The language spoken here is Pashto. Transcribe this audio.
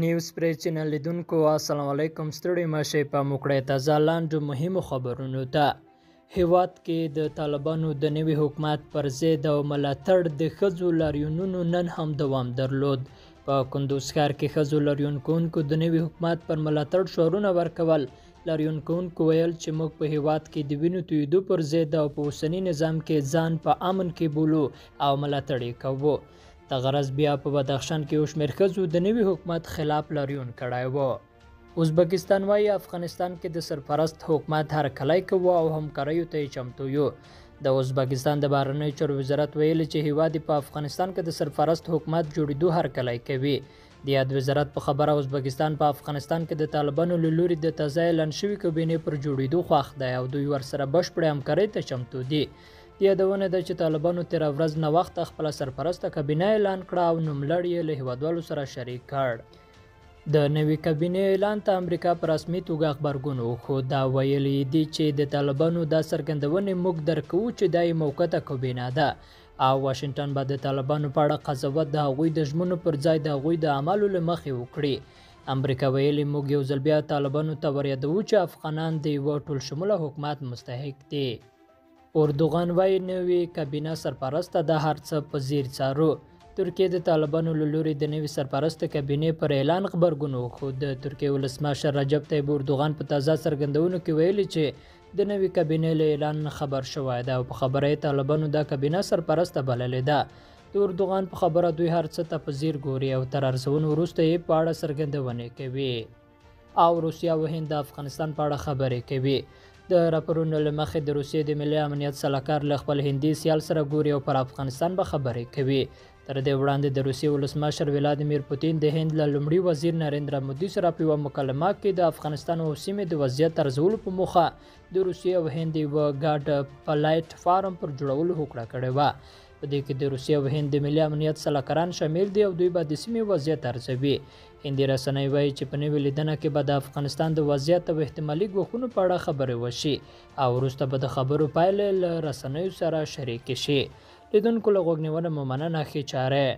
نیوز پری چینل لیدونکو السلام علیکم. ستړي مشه په موکړه تازه لاندو مهمو خبرونو ته. هیواد کې د طالبانو د نوي حکومت پر ضد او ملاتړ د ښځو لاریونونو نن هم دوام درلود. په کندوز ښار کې ښځو لاریون کوونکو د نوي حکومت پر ملاتړ شعارونه ورکول. لاریون کوونکو ویل چې موږ په هیواد کې د وینو تویېدو پر ضد او په اوسني نظام کې ځان په امن کې بولو او ملاتړ یې کوو. د غرض بیا په بدخشان کې یو شمېر ښځو د نوي حکومت خلاف لاریون کړی و. ازبکستان وایي افغانستان کې د سرپرست حکومت هرکلی کوو او همکاریو ته یې چمتو یو. د ازبکستان د بهرنیو چارو وزارت ویلي چې هیواد په افغانستان کې د سرپرست حکومت جوړېدو هرکلی کوي. د یاد وزارت په خبره ازبکستان په افغانستان کې د طالبانو له لوري د تازه اعلان شوي کابینې پر جوړېدو خوښ دی او دوی ورسره بشپړې همکارۍ ته چمتو دي. یادونه ده چې طالبانو تېره ورځ نه وخته خپله سرپرسته کابینه اعلان کړه او نوملړ یې له هیوادوالو سره شریک کړ. د نوې کابینې اعلان ته امریکا په رسمي توګه غبرګون وښود. دا ویلي دي چې د طالبانو دا څرګندونې موږ درک کوو چې دا یې موقته کابینه ده او واشنګټن به د طالبانو په اړه قضاوت د هغوی د ژمنو پر ځای د هغوی د اعمالو له مخې وکړي. امریکا ویلي موږ یو ځل بیا طالبانو ته وریادوو چې افغانان د یوه ټولشموله حکومت مستحق دي. اردوغان وایي نوې کابینه سرپرسته د هر څه په ځیر څارو. ترکیه د طالبانو له لوري د نوې سرپرست کابینې پر اعلان غبرګون وښود. د ترکیه ولسمشر رجب طیب اردوغان په تازه څرګندونو کې ویلي چې د نوې کابینې له اعلان خبر شوی ده او په خبره یې طالبانو دا کابینه سرپرسته بللې ده. د اردوغان په خبره دوی هر څه ته په ځیر ګوري او تر ارزونو وروسته یې په اړه څرګندونې کوي. او روسیه او هند د افغانستان په اړه خبرې کوي. د راپورونو له مخې د روسیې د ملي امنیت سلاکار له خپل هندي سیال سره ګوري او پر افغانستان به خبرې کوي. تر دې وړاندې د روسیې ولسمشر ولادیمیر پوتین د هند له لومړي وزیر نریندرا مودي سره په یوه مکالمه کې د افغانستان او سیمې د وضعیت ارزولو په موخه د روسیې او هند یوه ګډ پلایټ فارم پر جوړولو هوکړه کړې وه. په دې کې د روسیې او هند د ملي امنیت سلاکاران شامل دي او دوی به د سیمې وضعیت ارزوي. هندي رسنۍ وایي چې په نوې لیدنه کې به د افغانستان د وضعیت او احتمالي ګواښونو په اړه خبرې وشي او وروسته به د خبرو پایلې له رسنیو سره شریکې شي. لیدونکو له غوږ نیونه مو مننه. ښې چارې.